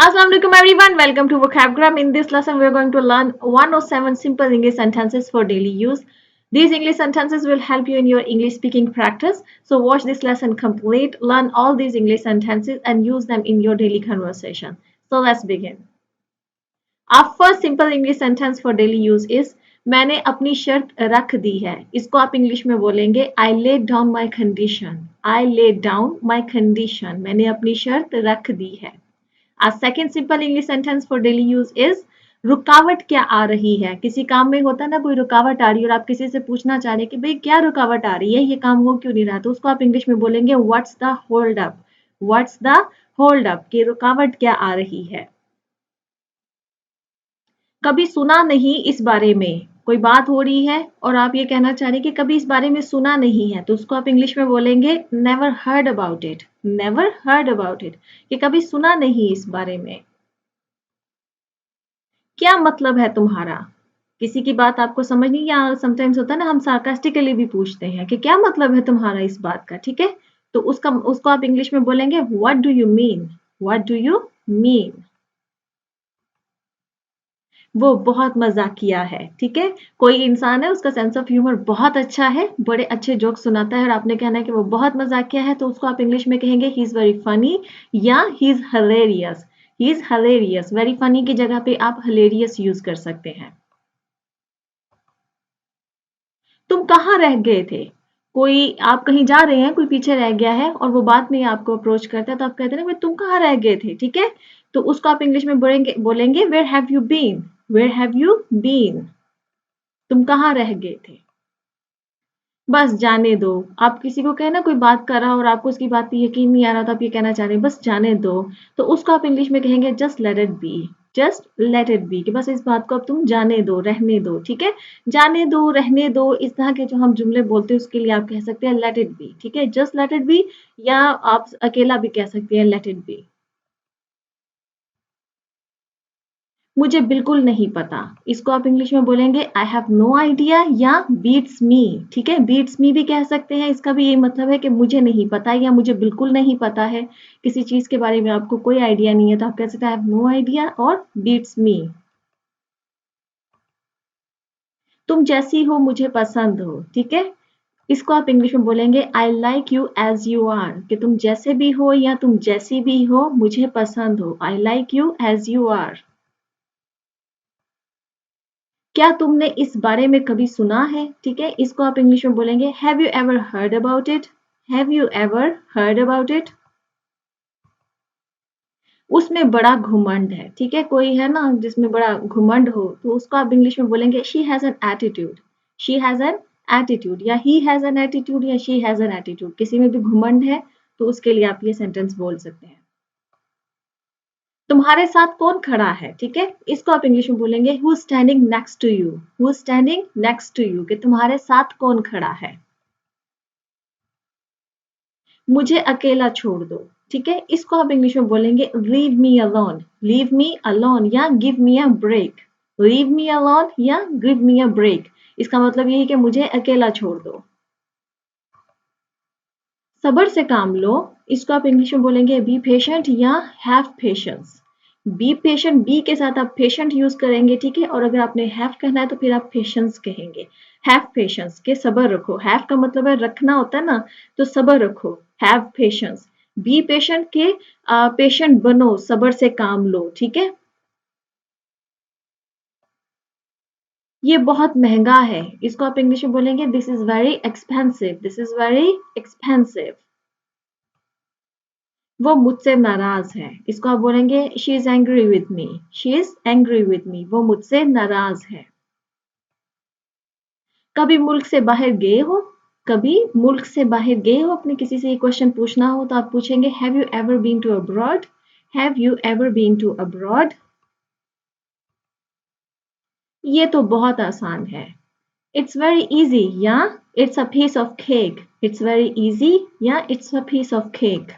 Assalamualaikum everyone, welcome to Vocabgram. In this lesson, we are going to learn 107 simple English sentences for daily use. These English sentences will help you in your English speaking practice. So watch this lesson complete, learn all these English sentences and use them in your daily conversation. So let's begin. Our first simple English sentence for daily use is मैंने अपनी शर्त रख दी है. इसको आप English में बोलेंगे I laid down my condition. I laid down my condition. मैंने अपनी शर्त रख दी है. Our second simple English sentence for daily use is रुकावट क्या आ रही है. किसी काम में होता है ना कोई रुकावट आ रही है और आप किसी से पूछना चाह रहे हैं कि भाई क्या रुकावट आ रही है, ये काम हो क्यों नहीं रहा, तो उसको आप इंग्लिश में बोलेंगे what's the hold up. What's the hold up, कि रुकावट क्या आ रही है. कभी सुना नहीं इस बारे में. कोई बात हो रही है और आप ये कहना चाह रहे हैं कि कभी इस बारे में सुना नहीं है, तो उसको आप इंग्लिश में बोलेंगे never heard about it. Never heard about it, कि कभी सुना नहीं इस बारे में. क्या मतलब है तुम्हारा. किसी की बात आपको समझ नहीं, या समटाइम्स होता है ना हम सार्कास्टिकली भी पूछते हैं कि क्या मतलब है तुम्हारा इस बात का. ठीक है, तो उसको आप इंग्लिश में बोलेंगे what do you mean. What do you mean. वो बहुत मजाकिया है. ठीक है, कोई इंसान है उसका सेंस ऑफ ह्यूमर बहुत अच्छा है, बड़े अच्छे जोक सुनाता है और आपने कहना है कि वो बहुत मजाकिया है, तो उसको आप इंग्लिश में कहेंगे ही इज वेरी फनी या he is hilarious. He is hilarious. Very funny की जगह पे आप हिलेरियस यूज कर सकते हैं. तुम कहाँ रह गए थे. कोई आप कहीं जा रहे हैं, कोई पीछे रह गया है और वो बात में आपको अप्रोच करता है, तो आप कहते हैं ना तुम कहाँ रह गए थे. ठीक है, तो उसको आप इंग्लिश में बोलेंगे where have you been. Where have you been. तुम कहाँ रह गए थे. बस जाने दो. आप किसी को कहे ना कोई बात कर रहा हो और आपको उसकी बात पे यकीन नहीं आ रहा, तो आप ये कहना चाह रहे हैं बस जाने दो, तो उसको आप इंग्लिश में कहेंगे just let it be. Just let it be, कि बस इस बात को अब तुम जाने दो, रहने दो. ठीक है, जाने दो, रहने दो, इस तरह के जो हम जुमले बोलते हैं उसके लिए आप कह सकते हैं लेट इट बी. ठीक है, जस्ट लेट इट बी, या आप अकेला भी कह सकते हैं लेट इट बी. मुझे बिल्कुल नहीं पता. इसको आप इंग्लिश में बोलेंगे आई हैव नो आइडिया या बीट्स मी. ठीक है, बीट्स मी भी कह सकते हैं. इसका भी यही मतलब है कि मुझे नहीं पता या मुझे बिल्कुल नहीं पता है. किसी चीज के बारे में आपको कोई आइडिया नहीं है, तो आप कह सकते हैं आई हैव नो आइडिया और बीट्स मी. तुम जैसी हो मुझे पसंद हो. ठीक है, इसको आप इंग्लिश में बोलेंगे I like you as you are, कि तुम जैसे भी हो या तुम जैसी भी हो मुझे पसंद हो. I like you as you are. क्या तुमने इस बारे में कभी सुना है. ठीक है, इसको आप इंग्लिश में बोलेंगे have you ever heard about it. Have you ever heard about it. उसमें बड़ा घुमंड है. ठीक है, कोई है ना जिसमें बड़ा घुमंड हो, तो उसको आप इंग्लिश में बोलेंगे she has an attitude. She has an attitude, या ही हैज एन एटीट्यूड, या शी हैज एन एटीट्यूड. किसी में भी घुमंड है तो उसके लिए आप ये सेंटेंस बोल सकते हैं. तुम्हारे साथ कौन खड़ा है. ठीक है, इसको आप इंग्लिश में बोलेंगे who is standing next to you. Who is standing next to you, कि तुम्हारे साथ कौन खड़ा है. मुझे अकेला छोड़ दो. ठीक है, इसको आप इंग्लिश में बोलेंगे leave me alone. Leave me alone या give me a break. Leave me alone या गिव मी अ ब्रेक. इसका मतलब यही कि मुझे अकेला छोड़ दो. सब्र से काम लो. इसको आप इंग्लिश में बोलेंगे बी पेशेंट या have patience. Be patient, be के साथ आप पेशेंट यूज करेंगे. ठीक है, और अगर आपने हैव कहना है तो फिर आप पेशेंस कहेंगे. हैव पेशेंस, के सब्र रखो. हैव का मतलब है रखना होता है ना, तो सब्र रखो. Have patience. बी पेशेंट के पेशेंट बनो, सब्र से काम लो. ठीक है, ये बहुत महंगा है. इसको आप इंग्लिश में बोलेंगे this is very expensive. This is very expensive. वो मुझसे नाराज है. इसको आप बोलेंगे she is angry with me. She is angry with me, वो मुझसे नाराज है. कभी मुल्क से बाहर गए हो. कभी मुल्क से बाहर गए हो, अपने किसी से ये क्वेश्चन पूछना हो तो आप पूछेंगे have you ever been to abroad. Have you ever been to abroad. ये तो बहुत आसान है. इट्स वेरी इजी या it's a piece of cake. It's very easy या it's a piece of cake.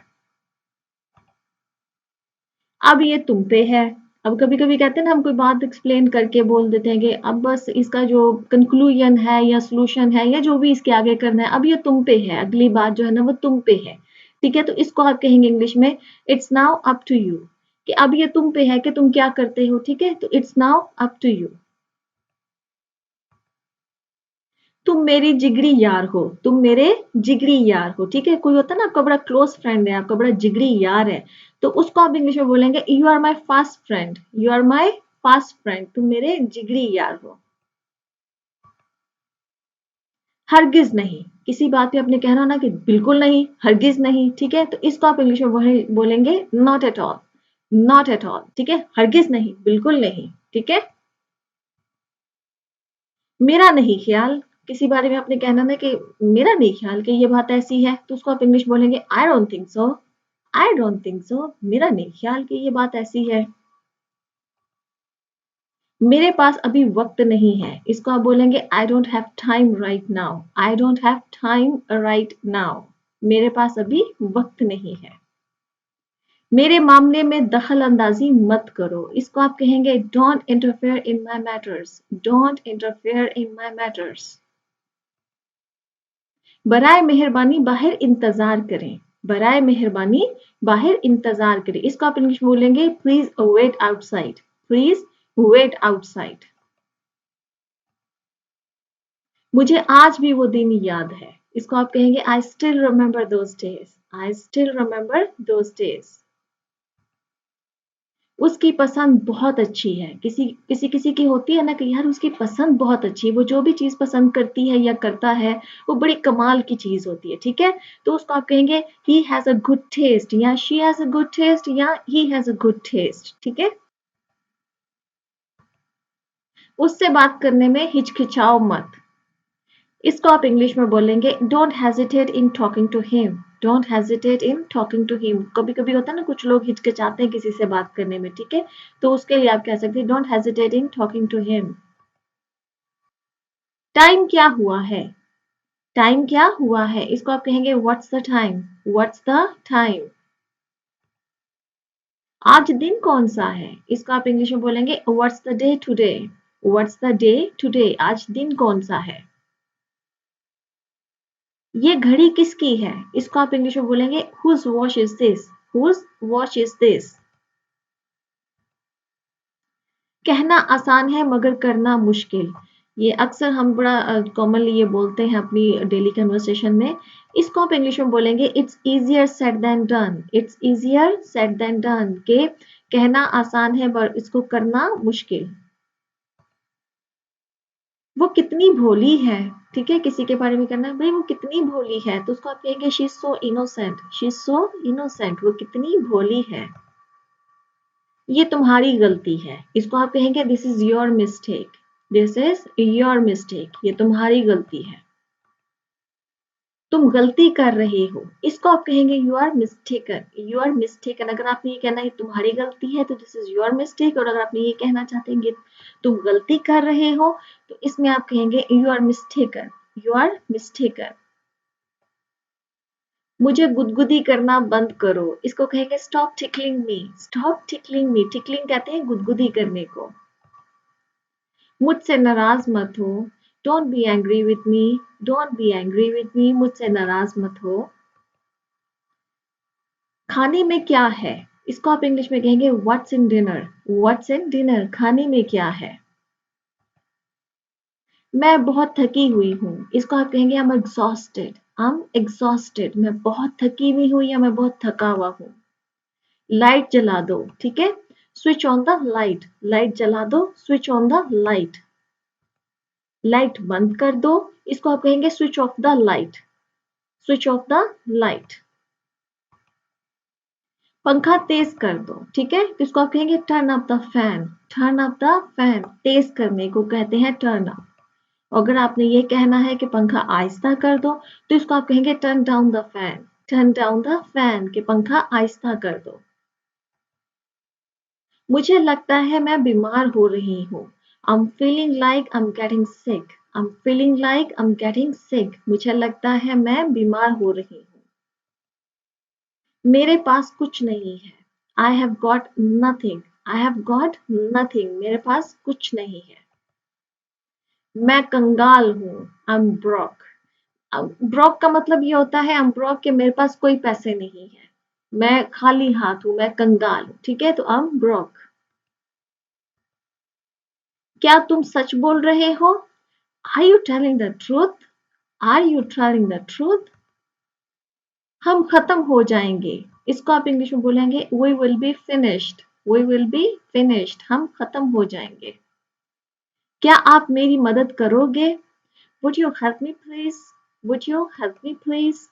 अब ये तुम पे है. अब कभी कभी कहते हैं ना हम कोई बात एक्सप्लेन करके बोल देते हैं कि अब बस इसका जो कंक्लूजन है या सोल्यूशन है या जो भी इसके आगे करना है, अब ये तुम पे है. अगली बात जो है ना वो तुम पे है. ठीक है, तो इसको आप कहेंगे इंग्लिश में it's now up to you. कि अब ये तुम पे है कि तुम क्या करते हो, ठीक है? तो it's now up to you. तुम मेरी जिगरी यार हो, तुम मेरे जिगरी यार हो, ठीक है? कोई होता है ना आपका बड़ा क्लोज फ्रेंड है, आपका बड़ा जिगरी यार है, तो उसको आप इंग्लिश में बोलेंगे you are my fast friend, you are my fast friend, तुम मेरे जिगरी यार हो। हरगिज नहीं, किसी बात पे आपने कहना ना कि बिल्कुल नहीं, हरगिज नहीं, ठीक है? तो इसको आप इंग्लिश में बोलेंगे not at all, not at all, ठीक है? हरगिज नहीं, बिल्कुल नहीं, ठीक है? मेरा नहीं ख्याल, किसी बारे में आपने कहना ना कि मेरा नहीं ख्याल कि ये बात ऐसी है, तो उसको आप इंग्लिश बोलेंगे I don't think so, I don't think so, मेरा नहीं ख्याल कि ये बात ऐसी है। मेरे पास अभी वक्त नहीं है, इसको आप बोलेंगे I don't have time right now, I don't have time right now, मेरे पास अभी वक्त नहीं है। मेरे मामले में दखल अंदाजी मत करो, इसको आप कहेंगे don't interfere in my matters, don't interfere in my matters. बराए मेहरबानी बाहर इंतजार करें, बराए मेहरबानी बाहर इंतजार करें, इसको आप इंग्लिश बोलेंगे please wait outside, please wait outside. मुझे आज भी वो दिन याद है, इसको आप कहेंगे I still remember those days, I still remember those days. उसकी पसंद बहुत अच्छी है, किसी किसी किसी की होती है ना कि यार उसकी पसंद बहुत अच्छी है, वो जो भी चीज पसंद करती है या करता है वो बड़ी कमाल की चीज होती है, ठीक है? तो उसको आप कहेंगे he has a good taste या she has a good taste या he has a good taste, ठीक है? उससे बात करने में हिचकिचाओ मत, इसको आप इंग्लिश में बोलेंगे don't hesitate in talking to him, don't hesitate in talking to him. कभी कभी होता है ना कुछ लोग हिचकिचाते हैं किसी से बात करने में, ठीक है? तो उसके लिए आप कह सकते हैं don't hesitate in talking to him. Time क्या हुआ है, टाइम क्या हुआ है, इसको आप कहेंगे what's the time, what's the time. आज दिन कौन सा है, इसको आप इंग्लिश में बोलेंगे what's the day today, what's the day today, आज दिन कौन सा है। ये घड़ी किसकी है, इसको आप इंग्लिश में बोलेंगे whose watch is this, whose watch is this. कहना आसान है मगर करना मुश्किल, ये अक्सर हम बड़ा कॉमनली ये बोलते हैं अपनी डेली कन्वर्सेशन में, इसको आप इंग्लिश में बोलेंगे it's easier said than done, it's easier said than done, के कहना आसान है पर इसको करना मुश्किल। वो कितनी भोली है, ठीक है? किसी के बारे में करना है भाई वो कितनी भोली है, तो उसको आप कहेंगे she is so innocent, she is so innocent, वो कितनी भोली है। ये तुम्हारी गलती है, इसको आप कहेंगे this is your mistake, this is your mistake, ये तुम्हारी गलती है। तुम गलती कर रहे हो, इसको आप कहेंगे you are mistaken, you are mistaken. अगर आपने ये कहना है तुम्हारी गलती है तो दिस इज योर मिस्टेक, और अगर आपने ये कहना चाहते हैं तुम गलती कर रहे हो तो इसमें आप कहेंगे you are mistaken, you are mistaken. मुझे गुदगुदी करना बंद करो, इसको कहेंगे stop tickling me, stop tickling me, tickling कहते हैं गुदगुदी करने को। मुझसे नाराज मत हो, don't be angry with me, don't be angry with me, मुझसे नाराज मत हो। खाने में क्या है, इसको आप इंग्लिश में कहेंगे what's in dinner, what's in dinner, खाने में क्या है। मैं बहुत थकी हुई हूँ, इसको आप कहेंगे I am exhausted, I am exhausted, मैं बहुत थकी हुई हूँ या मैं बहुत थका हुआ हूँ। लाइट जला दो, ठीक है? Switch on the light, light जला दो, switch on the light. Light बंद कर दो, इसको आप कहेंगे switch off the light, switch off the light. पंखा तेज कर दो, ठीक है? तो इसको आप कहेंगे turn up the fan, turn up the fan, तेज करने को कहते हैं टर्न अप। अगर आपने ये कहना है कि पंखा आहिस्ता कर दो तो इसको आप कहेंगे turn down the fan, turn down the fan, कि पंखा आहिस्ता कर दो। मुझे लगता है मैं बीमार हो रही हूँ, I'm feeling like I'm getting sick, I'm feeling like I'm getting sick, मुझे लगता है मैं बीमार हो रही हूँ। मेरे पास कुछ नहीं है, I have got nothing, I have got nothing, मेरे पास कुछ नहीं है। मैं कंगाल हूँ, I'm broke, ब्रॉक का मतलब ये होता है I'm broke कि मेरे पास कोई पैसे नहीं है। मैं खाली हाथ हूं, मैं कंगाल हूं, ठीक है, तो आई एम ब्रोक। क्या तुम सच बोल रहे हो? Are you telling the truth? Are you telling the truth? हम खत्म हो जाएंगे, इसको आप इंग्लिश में बोलेंगे we will be finished. We will be finished, हम खत्म हो जाएंगे। क्या आप मेरी मदद करोगे? Would you help me please? Would you help me please?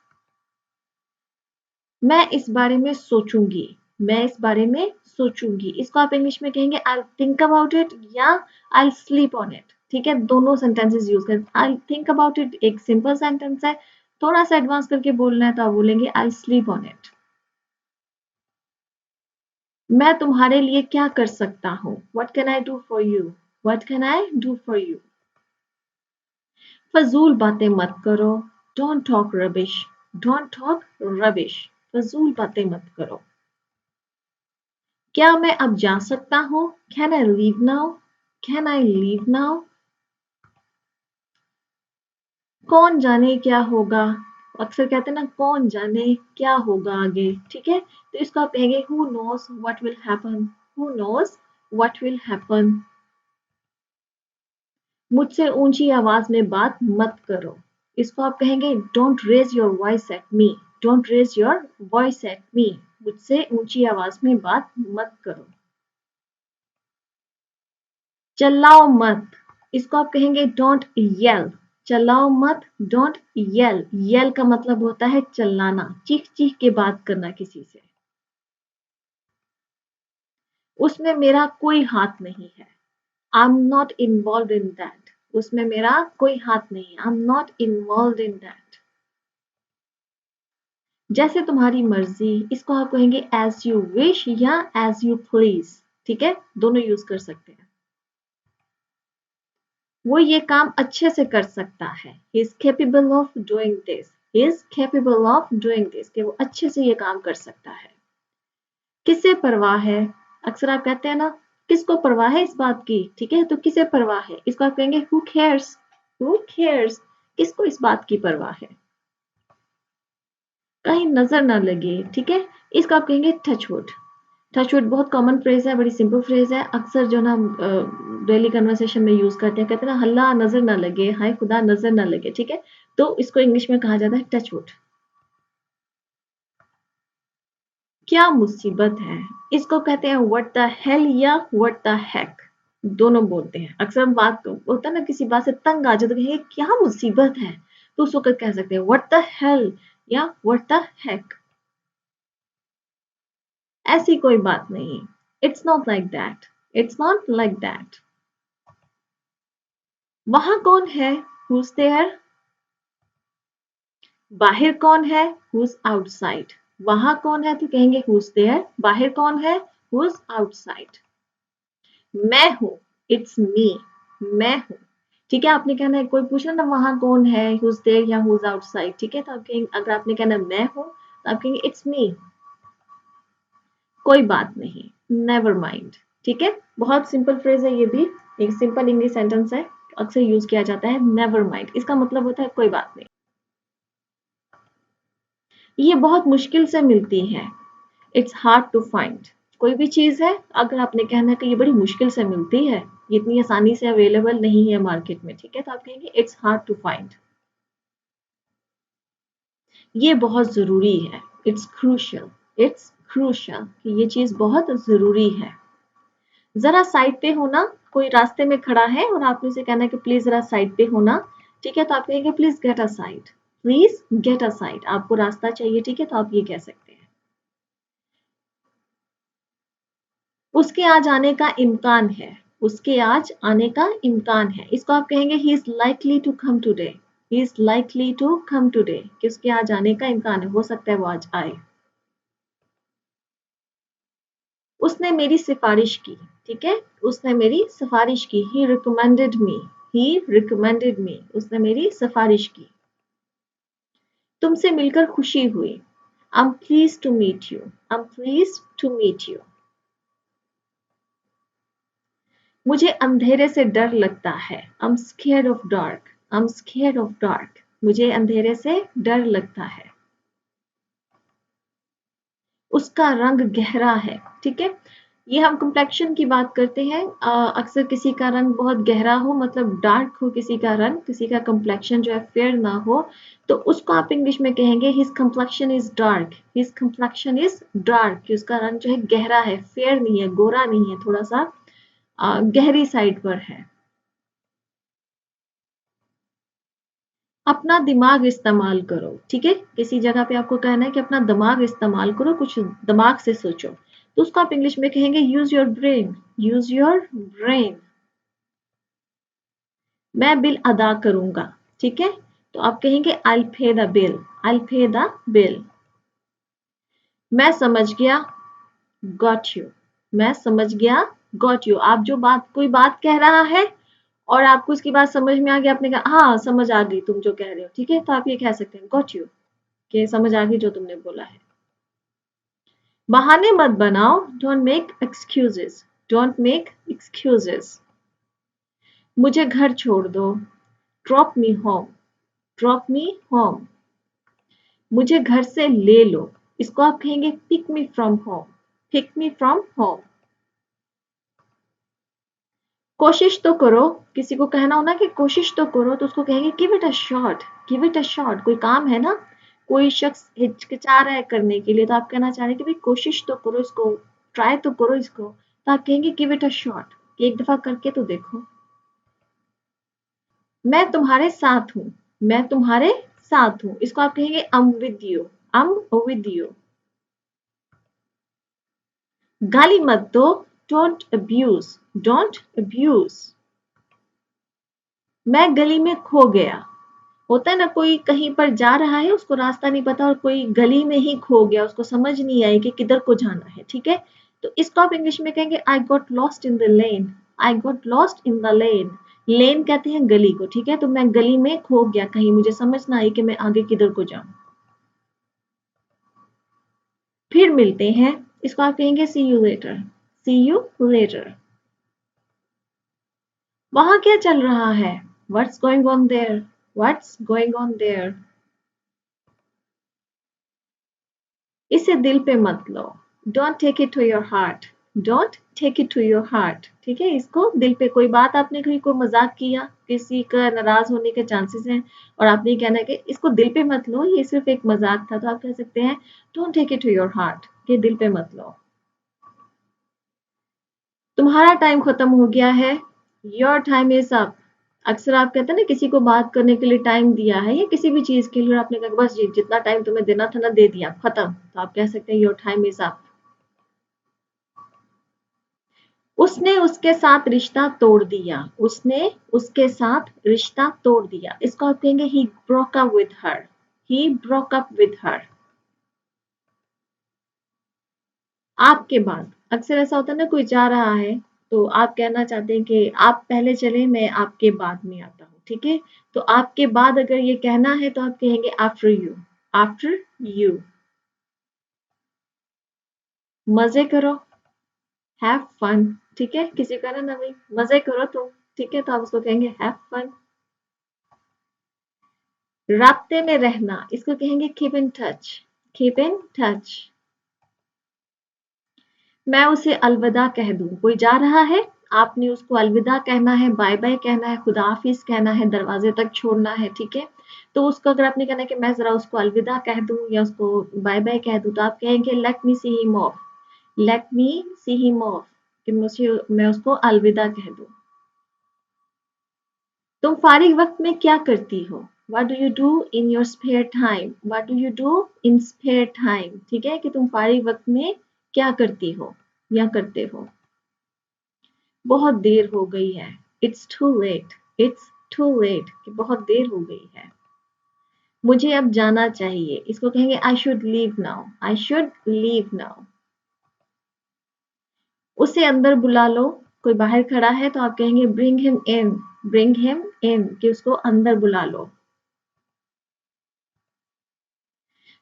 मैं इस बारे में सोचूंगी। मैं इस बारे में सोचूंगी, इसको आप इंग्लिश में कहेंगे आई थिंक अबाउट इट या आई स्लीप ऑन इट। ठीक है, दोनों सेंटेंसेस यूज करें। आई थिंक अबाउट इट एक सिंपल सेंटेंस है, थोड़ा सा एडवांस करके बोलना है तो आप बोलेंगे आई स्लीप ऑन इट। मैं तुम्हारे लिए क्या कर सकता हूँ? What can I do for you? What can I do for you? फजूल बातें मत करो। Don't talk rubbish. Don't talk rubbish. फजूल बातें मत करो। क्या मैं अब जा सकता हूँ? Can I leave now? Can I leave now? कौन जाने क्या होगा? अक्सर कहते हैं ना, कौन जाने क्या होगा आगे। ठीक है, तो इसको आप कहेंगे who knows what will happen? Who knows what will happen? मुझसे ऊंची आवाज में बात मत करो, इसको आप कहेंगे don't raise your voice at me. Don't raise your voice at me, मुझसे ऊंची आवाज में बात मत करो। चिल्लाओ मत, इसको आप कहेंगे डोंट येल। चिल्लाओ मत, डोंट येल। येल का मतलब होता है चिल्लाना, चीख चीख के बात करना किसी से। उसमें मेरा कोई हाथ नहीं है। I am not involve in that. उसमें मेरा कोई हाथ नहीं है। I am not involve in that. जैसे तुम्हारी मर्जी, इसको आप कहेंगे एज यू विश या एज यू प्लीज। ठीक है, दोनों यूज कर सकते हैं। वो ये काम अच्छे से कर सकता है। He is capable of doing this. He is capable of doing this, कि वो अच्छे से ये काम कर सकता है। किसे परवाह है? अक्सर आप कहते हैं ना, किसको परवाह है इस बात की। ठीक है, तो किसे परवाह है, इसको आप कहेंगे हु केयर्स। हु केयर्स, किसको इस बात की परवाह है। कहीं नजर ना लगे। ठीक है, इसको आप कहेंगे टचवुड। टचवुड बहुत कॉमन फ्रेज है, बड़ी सिंपल फ्रेज है। अक्सर जो ना डेली कन्वर्सेशन में यूज करते हैं, कहते हैं ना हल्ला नजर ना लगे, हाय खुदा नजर ना लगे। ठीक है, तो इसको इंग्लिश में कहा जाता है टचवुड। क्या मुसीबत है, इसको कहते हैं व्हाट द हेल या व्हाट द हेक। दोनों बोलते हैं। अक्सर हम बात होता है ना, किसी बात से तंग आ जाए तो कहेंगे क्या मुसीबत है, तो उस वक्त कह सकते हैं व्हाट द हेल या व्हाट द हेक। ऐसी कोई बात नहीं। It's not like that. It's not like that. वहां कौन है? Who's there? बाहर कौन है? Who's outside? वहां कौन है तो कहेंगे Who's there? बाहर कौन है? Who's outside? मैं हूं। It's me. मैं हूं। ठीक है, आपने कहना है, कोई पूछना ना वहां कौन है, Who's there या Who's outside। ठीक है, तो आप कहेंगे, अगर आपने कहना मैं हूं तो आप कहेंगे It's me. कोई बात नहीं, नेवर माइंड। ठीक है, बहुत सिंपल फ्रेज है ये भी, एक सिंपल इंग्लिश सेंटेंस है, अक्सर यूज किया जाता है। नेवर माइंड, इसका मतलब होता है कोई बात नहीं। ये बहुत मुश्किल से मिलती है। It's hard to find. कोई भी चीज है, अगर आपने कहना है कि ये बड़ी मुश्किल से मिलती है, ये इतनी आसानी से अवेलेबल नहीं है मार्केट में, ठीक है, तो आप कहेंगे इट्स हार्ड टू फाइंड। ये बहुत जरूरी है। It's crucial. इट्स क्रूशियल, कि ये चीज बहुत जरूरी है। जरा साइड पे होना, कोई रास्ते में खड़ा है और आपने उसे कहना है कि प्लीज जरा साइड पे होना। ठीक है, तो आप कहेंगे please get a side. Please get a side, आपको रास्ता चाहिए। ठीक है, तो आप ये कह सकते हैं। उसके आज आने का इम्कान है। उसके आज आने का इम्कान है, इसको आप कहेंगे he is likely to come today. He is likely to come today, कि उसके आज आने का इम्कान है, हो सकता है वो आज आए। उसने मेरी सिफारिश की। ठीक है, उसने मेरी सिफारिश की। ही रिकमेंडेड मी। ही रिकमेंडेड मी, उसने मेरी सिफारिश की। तुमसे मिलकर खुशी हुई। I am please to meet you. I am please to meet you. मुझे अंधेरे से डर लगता है। I am scared of dark. I am scared of dark, मुझे अंधेरे से डर लगता है। उसका रंग गहरा है। ठीक है, ये हम कम्प्लेक्शन की बात करते हैं। अक्सर किसी का रंग बहुत गहरा हो, मतलब डार्क हो किसी का रंग, किसी का कम्प्लेक्शन जो है फेयर ना हो, तो उसको आप इंग्लिश में कहेंगे his complexion is dark. His complexion is dark, कि उसका रंग जो है गहरा है, फेयर नहीं है, गोरा नहीं है, थोड़ा सा गहरी साइड पर है। अपना दिमाग इस्तेमाल करो। ठीक है, किसी जगह पे आपको कहना है कि अपना दिमाग इस्तेमाल करो, कुछ दिमाग से सोचो, तो उसको आप इंग्लिश में कहेंगे use your brain. Use your brain. मैं बिल अदा करूंगा। ठीक है, तो आप कहेंगे आई पे द बिल। आई पे द बिल। मैं समझ गया, गॉट यू। मैं समझ गया, गॉट यू। आप जो बात, कोई बात कह रहा है और आपको उसकी बात समझ में आ गया, आपने कहा हाँ समझ आ गई तुम जो कह रहे हो, ठीक है, तो आप ये कह सकते हैं गॉट यू, कि समझ आ गई जो तुमने बोला है। बहाने मत बनाओ, don't make excuses. Don't make excuses. मुझे घर छोड़ दो, drop me home. Drop me home. मुझे घर से ले लो, इसको आप कहेंगे pick me from home. Pick me from home. कोशिश तो करो, किसी को कहना हो ना कि कोशिश तो करो, तो उसको कहेंगे give it a shot. Give it a shot. कोई काम है ना, कोई शख्स हिचकिचा रहा है करने के लिए, तो आप कहना चाह रहे हैं कि भाई कोशिश तो करो, इसको ट्राई तो करो इसको, तो आप कहेंगे गिव इट अ शॉट, कि एक दफा करके तो देखो। मैं तुम्हारे साथ हूं। मैं तुम्हारे साथ हूं, इसको आप कहेंगे I'm with you। I'm with you। गाली मत दो, डोंट अब्यूज। Don't abuse. मैं गली में खो गया। होता है ना, कोई कहीं पर जा रहा है, उसको रास्ता नहीं पता और कोई गली में ही खो गया, उसको समझ नहीं आई कि किधर को जाना है। ठीक है, तो इसको आप इंग्लिश में कहेंगे I got lost in the lane. I got lost in the lane. Lane कहते हैं गली को। ठीक है, तो मैं गली में खो गया, कहीं मुझे समझ ना आई कि मैं आगे किधर को जाऊं। फिर मिलते हैं, इसको आप कहेंगे see you later. See you later. वहां क्या चल रहा है, what's going on there. What's going on there. इसे दिल पे मत लो, don't take it to your heart. Don't take it to your heart. ठीक है, इसको दिल पे, कोई बात आपने कही, कोई मजाक किया, किसी का नाराज होने के चांसेस हैं, और आपने कहना है कि इसको दिल पे मत लो, ये सिर्फ एक मजाक था, तो आप कह सकते हैं don't take it to your heart, कि दिल पे मत लो। तुम्हारा टाइम खत्म हो गया है, योर टाइम इज अप। अक्सर आप कहते हैं ना, किसी को बात करने के लिए टाइम दिया है या किसी भी चीज के लिए, और आपने कहा बस जी जितना टाइम तुम्हें देना था ना दे दिया, खत्म, तो आप कह सकते हैं योर टाइम इज अप। उसने उसके साथ रिश्ता तोड़ दिया। उसने उसके साथ रिश्ता तोड़ दिया, इसको आप कहेंगे he broke up with her. He broke up with her. आपके बाद, अक्सर ऐसा होता है ना, कोई जा रहा है तो आप कहना चाहते हैं कि आप पहले चले, मैं आपके बाद में आता हूँ। ठीक है, तो आपके बाद अगर ये कहना है तो आप कहेंगे आफ्टर यू। After you. मजे करो, हैव फन। ठीक है, किसी का ना भाई मजे करो तुम, ठीक है, तो आप उसको कहेंगे हैव फन। राब्ते में रहना, इसको कहेंगे keep in touch. Keep in touch. मैं उसे अलविदा कह दूं, कोई जा रहा है, आपने उसको अलविदा कहना है, बाय बाय कहना है, खुदा हाफिज कहना है, दरवाजे तक छोड़ना है। ठीक है, तो उसको अगर आपने कहना है कि मैं जरा उसको अलविदा कह दूं या उसको बाय बाय कह दूं, तो आप कहेंगे let me see him of. Let me see him of, कि मैं उसको अलविदा कह दूं। तुम फारिग वक्त में क्या करती हो, what do you do in your spare time. What do you do in spare time. ठीक है, कि तुम फारिग वक्त में क्या करती हो या करते हो। बहुत देर हो गई है, it's too late. It's too late, कि बहुत देर हो गई है। मुझे अब जाना चाहिए, इसको कहेंगे I should leave now. I should leave now. उसे अंदर बुला लो, कोई बाहर खड़ा है तो आप कहेंगे bring him in. Bring him in, कि उसको अंदर बुला लो।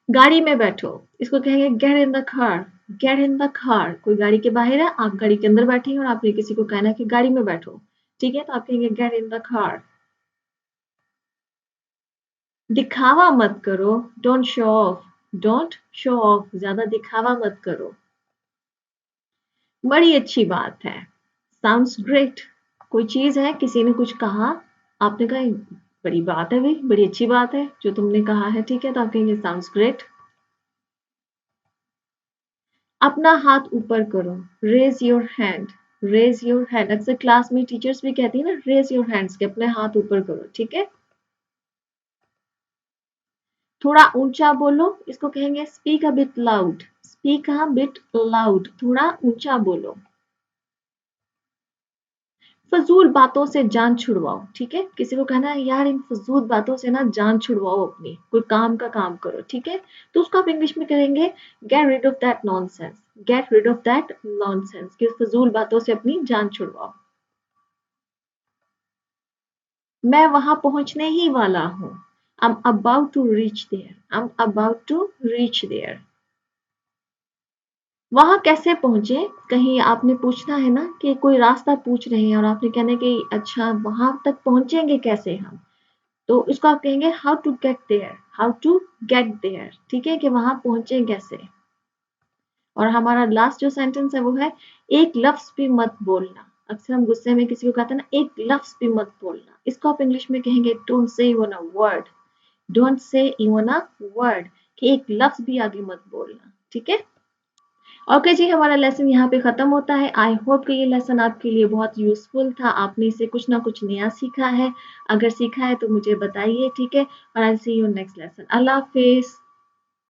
गाड़ी में बैठो, इसको कहेंगे get in the car. Get in the car, कोई गाड़ी के बाहर है, आप गाड़ी के अंदर बैठे हैं और आपने किसी को कहना है कि गाड़ी में बैठो। ठीक है, तो आप कहेंगे गेट इन द कार। दिखावा मत करो, don't show off. Don't show off, ज्यादा दिखावा मत करो। बड़ी अच्छी बात है, साउंड्स ग्रेट। कोई चीज है, किसी ने कुछ कहा, आपने कहा बड़ी बात है भाई, बड़ी अच्छी बात है जो तुमने कहा है, ठीक है, तो आप कहेंगे साउंड्स ग्रेट। अपना हाथ ऊपर करो, raise your hand. Raise your hand, अक्सर क्लास में टीचर्स भी कहती है ना, रेज योर हैंड्स, के अपने हाथ ऊपर करो, ठीक है। थोड़ा ऊंचा बोलो, इसको कहेंगे speak a bit loud. Speak a bit loud, थोड़ा ऊंचा बोलो। फजूल बातों से जान छुड़वाओ, ठीक है, किसी को कहना है यार इन फजूल बातों से ना जान छुड़वाओ अपनी, कोई काम का काम करो, ठीक है, तो उसको आप इंग्लिश में करेंगे get rid of that nonsense. Get rid of that nonsense, कि फजूल बातों से अपनी जान छुड़वाओ। मैं वहां पहुंचने ही वाला हूँ। I'm about to reach there. I'm about to reach there. वहां कैसे पहुंचे, कहीं आपने पूछना है ना कि कोई रास्ता पूछ रहे हैं और आपने कहना है कि अच्छा वहां तक पहुंचेंगे कैसे हम, तो इसको आप कहेंगे how to get there. How to get there, ठीक है, कि वहां पहुंचे कैसे। और हमारा लास्ट जो सेंटेंस है वो है एक लफ्ज भी मत बोलना। अक्सर हम गुस्से में किसी को कहते हैं ना एक लफ्ज भी मत बोलना, इसको आप इंग्लिश में कहेंगे don't say even a word. Don't say even a word, कि एक लफ्ज भी आगे मत बोलना, ठीक है। ओके जी, हमारा लेसन यहाँ पे खत्म होता है। आई होप कि ये लेसन आपके लिए बहुत यूजफुल था, आपने इसे कुछ ना कुछ नया सीखा है। अगर सीखा है तो मुझे बताइए, ठीक है, और I see you next lesson. अल्लाह हाफिज।